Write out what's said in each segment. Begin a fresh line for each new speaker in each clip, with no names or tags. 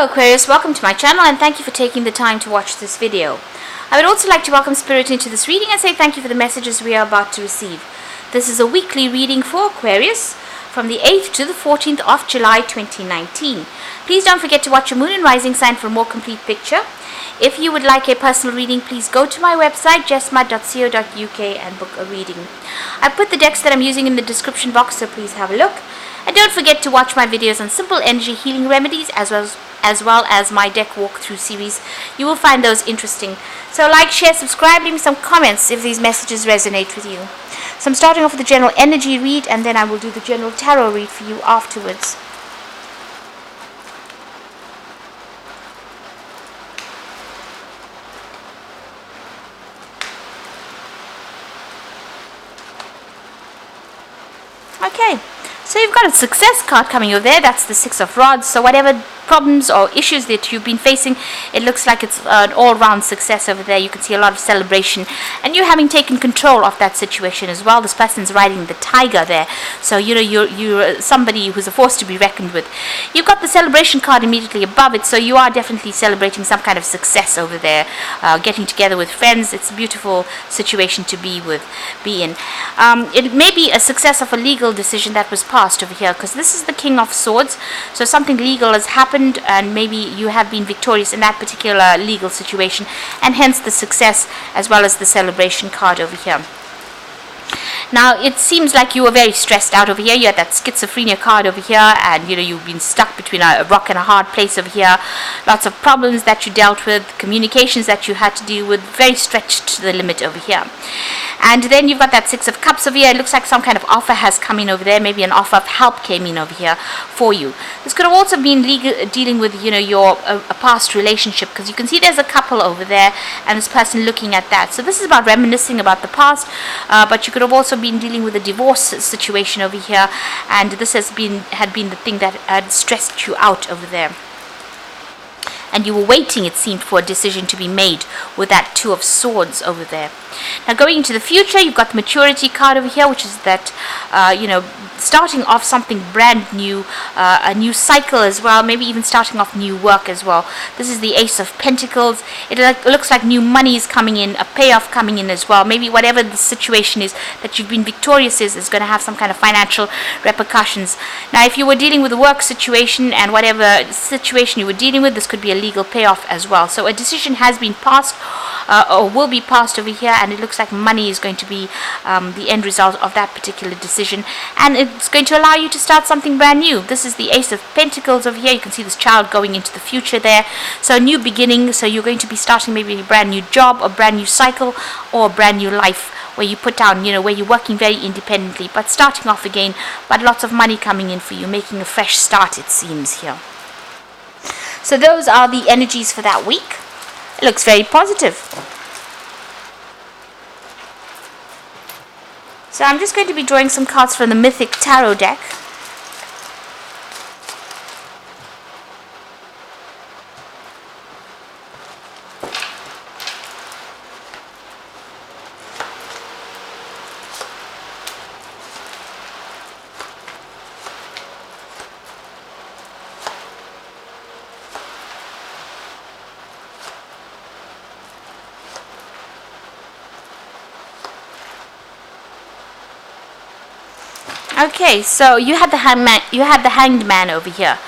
Hello Aquarius, welcome to my channel and thank you for taking the time to watch this video. I would also like to welcome Spirit into this reading and say thank you for the messages we are about to receive. This is a weekly reading for Aquarius from the 8th to the 14th of July 2019. Please don't forget to watch your moon and rising sign for a more complete picture. If you would like a personal reading, please go to my website jessma.co.uk and book a reading. I put the decks that I'm using in the description box, so please have a look. And don't forget to watch my videos on simple energy healing remedies as well as my deck walkthrough series. You will find those interesting. So like, share, subscribe, leave me some comments if these messages resonate with you. So I'm starting off with the general energy read and then I will do the general tarot read for you afterwards. Okay. So you've got a success card coming over there. That's the Six of Rods. So whatever problems or issues that you've been facing, it looks like it's an all-round success over there. You can see a lot of celebration and you having taken control of that situation as well. This person's riding the tiger there. So you know you're somebody who's a force to be reckoned with. You've got the celebration card immediately above it. So you are definitely celebrating some kind of success over there. Getting together with friends. It's a beautiful situation to be in. It may be a success of a legal decision that was passed over here, because this is the King of Swords. So something legal has happened and maybe you have been victorious in that particular legal situation, and hence the success as well as the celebration card over here. Now it seems like you were very stressed out over here. You had that schizophrenia card over here, and you've been stuck between a rock and a hard place over here. Lots of problems that you dealt with, communications that you had to deal with, very stretched to the limit over here. And then you've got that Six of Cups over here. It looks like some kind of offer has come in over there. Maybe an offer of help came in over here for you. This could have also been dealing with a past relationship, because you can see there's a couple over there and this person looking at that. So this is about reminiscing about the past, but you could have also been dealing with a divorce situation over here, and this had been the thing that had stressed you out over there. And you were waiting, it seemed, for a decision to be made with that Two of Swords over there. Now going into the future, you've got the maturity card over here, which is that, starting off something brand new, a new cycle as well, maybe even starting off new work as well. This is the Ace of Pentacles. It looks like new money is coming in, a payoff coming in as well. Maybe whatever the situation is that you've been victorious is going to have some kind of financial repercussions. Now if you were dealing with a work situation and whatever situation you were dealing with, this could be a legal payoff as well. So a decision has been passed or will be passed over here, and it looks like money is going to be the end result of that particular decision, and it's going to allow you to start something brand new. This is the Ace of Pentacles over here. You can see this child going into the future there. So a new beginning. So you're going to be starting maybe a brand new job, a brand new cycle, or a brand new life where you put down, where you're working very independently, but starting off again, but lots of money coming in for you, making a fresh start, it seems here. So those are the energies for that week. It looks very positive. So I'm just going to be drawing some cards from the Mythic Tarot deck. Okay, so you had the Hanged Man over here.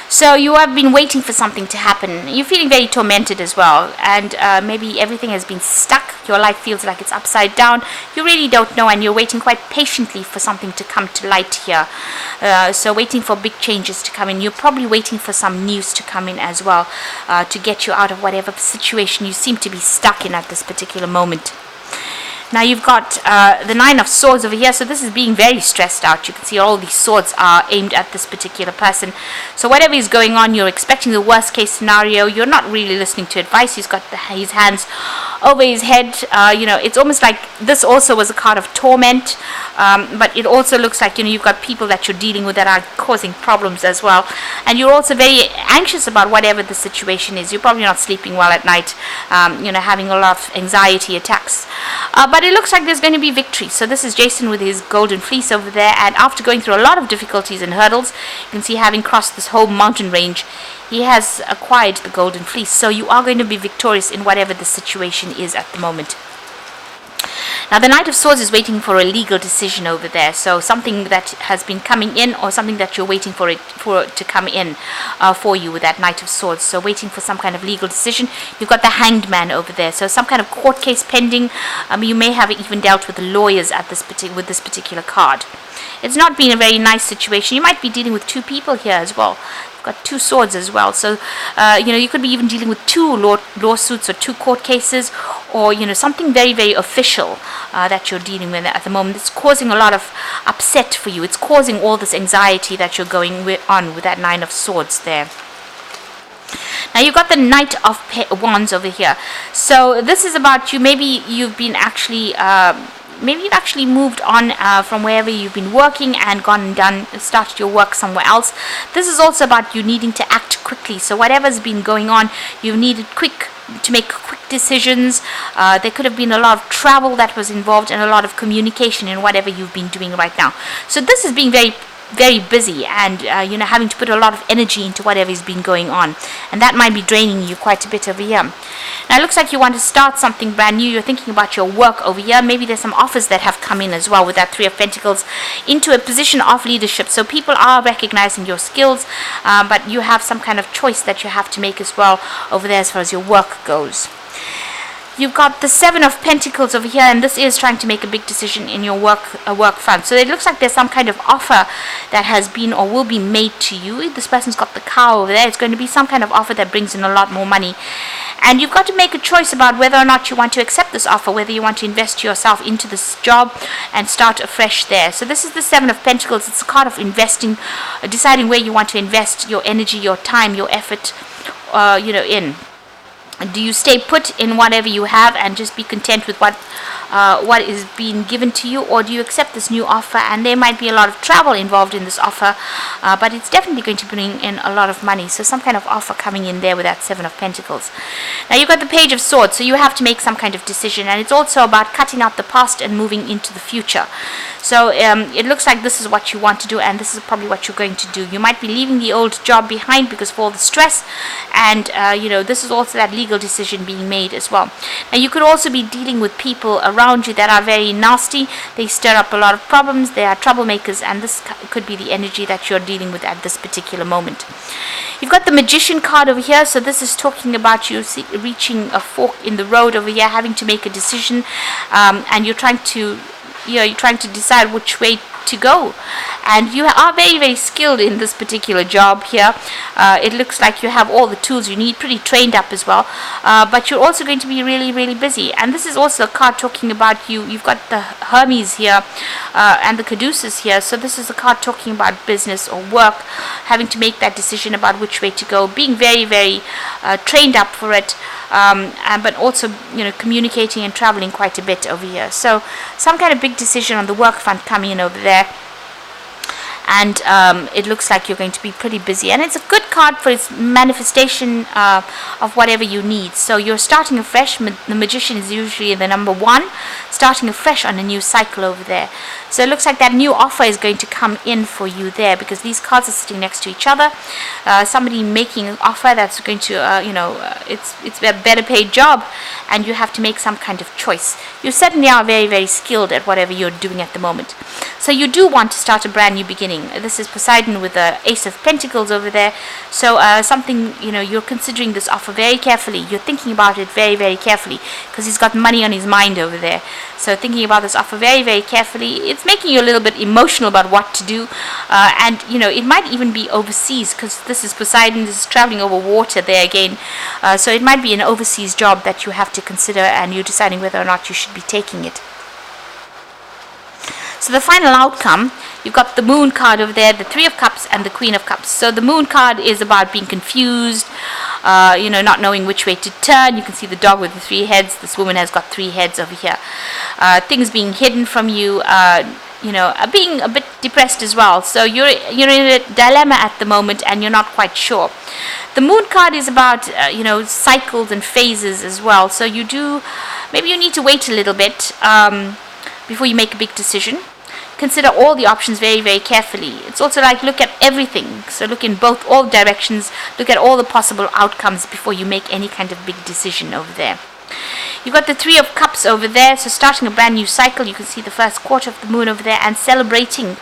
So you have been waiting for something to happen. You're feeling very tormented as well, and maybe everything has been stuck. Your life feels like it's upside down. You really don't know, and you're waiting quite patiently for something to come to light here. So waiting for big changes to come in. You're probably waiting for some news to come in as well, to get you out of whatever situation you seem to be stuck in at this particular moment. Now you've got the Nine of Swords over here. So this is being very stressed out. You can see all these swords are aimed at this particular person. So whatever is going on, you're expecting the worst case scenario. You're not really listening to advice. He's got his hands over his head. It's almost like this also was a card of torment. but it also looks like, you've got people that you're dealing with that are causing problems as well, and you're also very anxious about whatever the situation is. You're probably not sleeping well at night, having a lot of anxiety attacks, but it looks like there's going to be victory. So this is Jason with his golden fleece over there, and after going through a lot of difficulties and hurdles, you can see, having crossed this whole mountain range, he has acquired the golden fleece. So you are going to be victorious in whatever the situation is at the moment. Now the Knight of Swords is waiting for a legal decision over there, so something that has been coming in, or something that you're waiting for it to come in for you with that Knight of Swords. So waiting for some kind of legal decision. You've got the Hanged Man over there, so some kind of court case pending. You may have even dealt with the lawyers at with this particular card. It's not been a very nice situation. You might be dealing with two people here as well. Got two swords as well, so you could be even dealing with two lawsuits or two court cases, or something very, very official that you're dealing with at the moment. It's causing a lot of upset for you. It's causing all this anxiety that you're going on with that Nine of Swords there. Now you've got the Knight of Wands over here, so this is about you. Maybe you've been actually maybe you've actually moved on from wherever you've been working and gone and started your work somewhere else. This is also about you needing to act quickly. So whatever's been going on, you've needed to make quick decisions. There could have been a lot of travel that was involved, and a lot of communication in whatever you've been doing right now. So this is being very, very busy, and having to put a lot of energy into whatever has been going on, and that might be draining you quite a bit over here. Now it looks like you want to start something brand new. You're thinking about your work over here. Maybe there's some offers that have come in as well with that Three of Pentacles into a position of leadership. So people are recognizing your skills, but you have some kind of choice that you have to make as well over there as far as your work goes. You've got the Seven of Pentacles over here, and this is trying to make a big decision in your work front. So it looks like there's some kind of offer that has been or will be made to you. This person's got the cow over there. It's going to be some kind of offer that brings in a lot more money. And you've got to make a choice about whether or not you want to accept this offer, whether you want to invest yourself into this job and start afresh there. So this is the Seven of Pentacles. It's a card of investing, deciding where you want to invest your energy, your time, your effort, in. Do you stay put in whatever you have and just be content with what is being given to you, or do you accept this new offer? And there might be a lot of travel involved in this offer, but it's definitely going to bring in a lot of money. So some kind of offer coming in there with that Seven of Pentacles. Now you've got the Page of Swords, so you have to make some kind of decision, and it's also about cutting out the past and moving into the future. So it looks like this is what you want to do, and this is probably what you're going to do. You might be leaving the old job behind because of all the stress, and this is also that legal decision being made as well. Now you could also be dealing with people around you that are very nasty. They stir up a lot of problems. They are troublemakers, and this could be the energy that you're dealing with at this particular moment. You've got the Magician card over here, so this is talking about you reaching a fork in the road over here, having to make a decision, and you're trying to decide which way to go, and you are very, very skilled in this particular job here. It looks like you have all the tools you need, pretty trained up as well, but you're also going to be really, really busy. And this is also a card talking about you've got the Hermes here and the Caduceus here, so this is a card talking about business or work, having to make that decision about which way to go, being very, very trained up for it, but also communicating and traveling quite a bit over here. So some kind of big decision on the work front coming in over there, and it looks like you're going to be pretty busy, and it's a good card for its manifestation of whatever you need. So you're starting afresh. The Magician is usually the number one, starting afresh on a new cycle over there. So it looks like that new offer is going to come in for you there, because these cards are sitting next to each other. Somebody making an offer that's going to it's a better paid job, and you have to make some kind of choice. You certainly are very, very skilled at whatever you're doing at the moment. So you do want to start a brand new beginning. This is Poseidon with the Ace of Pentacles over there. So something, you're considering this offer very carefully. You're thinking about it very, very carefully, because he's got money on his mind over there. So thinking about this offer very, very carefully. It's making you a little bit emotional about what to do. And it might even be overseas, because this is Poseidon. This is traveling over water there again. So it might be an overseas job that you have to consider, and you're deciding whether or not you should be taking it. So the final outcome, you've got the Moon card over there, the Three of Cups and the Queen of Cups. So the Moon card is about being confused, not knowing which way to turn. You can see the dog with the three heads. This woman has got three heads over here. Things being hidden from you, being a bit depressed as well. So you're in a dilemma at the moment, and you're not quite sure. The Moon card is about cycles and phases as well. So maybe you need to wait a little bit before you make a big decision. Consider all the options very, very carefully. It's also like look at everything. So look in all directions. Look at all the possible outcomes before you make any kind of big decision over there. You've got the Three of Cups over there, so starting a brand new cycle. You can see the first quarter of the moon over there, and celebrating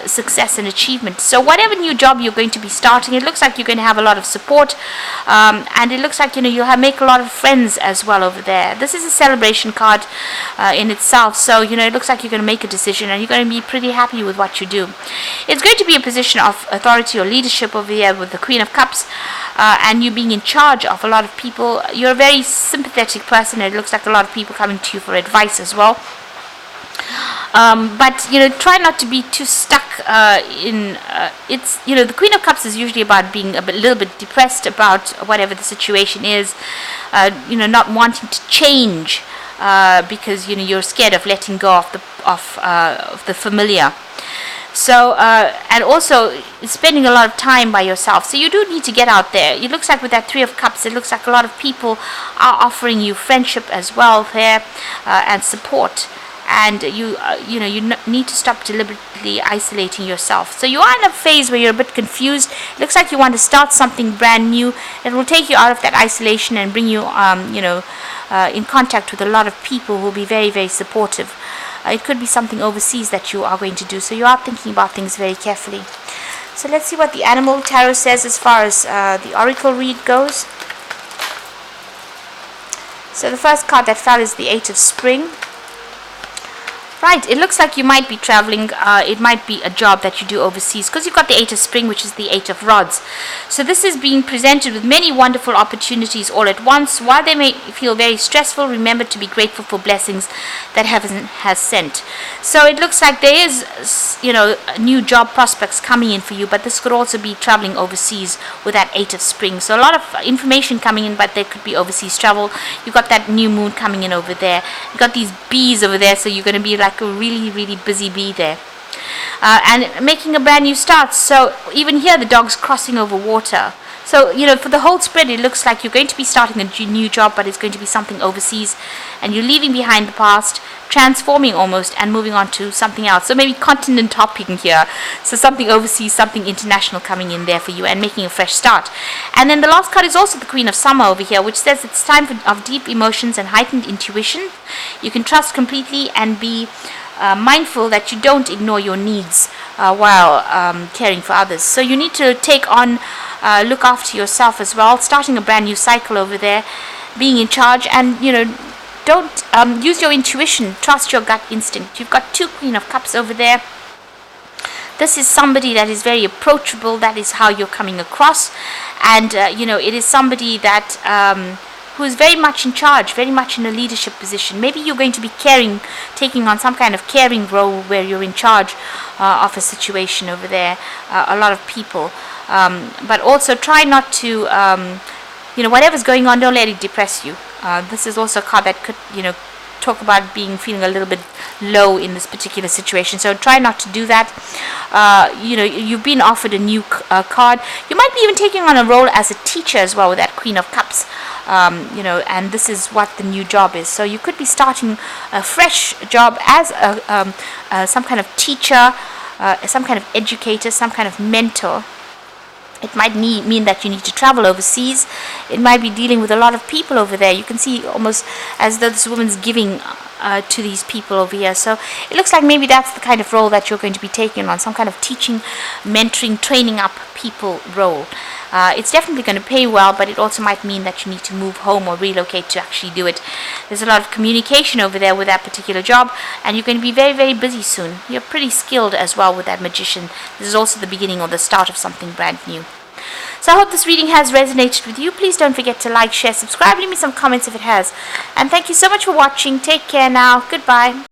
success and achievement. So whatever new job you're going to be starting, it looks like you're going to have a lot of support, and it looks like you'll make a lot of friends as well over there. This is a celebration card in itself, so it looks like you're going to make a decision, and you're going to be pretty happy with what you do. It's going to be a position of authority or leadership over here with the Queen of Cups, and you being in charge of a lot of people. You're a very sympathetic person, and it looks like a lot of people coming to you for advice as well. But try not to be too stuck in it's the Queen of Cups is usually about being a little bit depressed about whatever the situation is, not wanting to change because you're scared of letting go of the familiar. So and also spending a lot of time by yourself. So you do need to get out there. It looks like with that Three of Cups, it looks like a lot of people are offering you friendship as well there, and support. And you need to stop deliberately isolating yourself. So you are in a phase where you're a bit confused. It looks like you want to start something brand new. It will take you out of that isolation and bring you in contact with a lot of people who will be very, very supportive. It could be something overseas that you are going to do. So you are thinking about things very carefully. So let's see what the Animal Tarot says as far as the Oracle read goes. So the first card that fell is the Eight of Spring. Right, it looks like you might be traveling. It might be a job that you do overseas, because you've got the Eight of Spring, which is the Eight of Rods. So this is being presented with many wonderful opportunities all at once. While they may feel very stressful, remember to be grateful for blessings that heaven has sent. So it looks like there is, new job prospects coming in for you, but this could also be traveling overseas with that Eight of Spring. So a lot of information coming in, but there could be overseas travel. You've got that new moon coming in over there. You've got these bees over there, so you're going to be like a really, really busy bee there, and making a brand new start. So even here the dog's crossing over water. So for the whole spread, it looks like you're going to be starting a new job, but it's going to be something overseas, and you're leaving behind the past, transforming almost, and moving on to something else. So maybe continent hopping here, so something overseas, something international coming in there for you, and making a fresh start. And then the last card is also the Queen of Summer over here, which says it's time of deep emotions and heightened intuition. You can trust completely and be mindful that you don't ignore your needs while caring for others. So you need to take on, look after yourself as well, starting a brand new cycle over there, being in charge, and don't use your intuition, trust your gut instinct. You've got two Queen of Cups over there. This is somebody that is very approachable. That is how you're coming across, and it is somebody that who is very much in charge, very much in a leadership position. Maybe you're going to be taking on some kind of caring role where you're in charge of a situation over there, a lot of people. But also try not to, whatever's going on, don't let it depress you. This is also a card that could, talk about feeling a little bit low in this particular situation. So try not to do that. You've been offered a new card. You might be even taking on a role as a teacher as well with that Queen of Cups. And this is what the new job is. So you could be starting a fresh job as some kind of teacher, some kind of educator, some kind of mentor. It might mean that you need to travel overseas. It might be dealing with a lot of people over there. You can see almost as though this woman's giving to these people over here. So it looks like maybe that's the kind of role that you're going to be taking on, some kind of teaching, mentoring, training up people role. It's definitely going to pay well, but it also might mean that you need to move home or relocate to actually do it. There's a lot of communication over there with that particular job, and you're going to be very, very busy soon. You're pretty skilled as well with that magician. This is also the beginning or the start of something brand new. So I hope this reading has resonated with you. Please don't forget to like, share, subscribe, leave me some comments if it has. And thank you so much for watching. Take care now. Goodbye.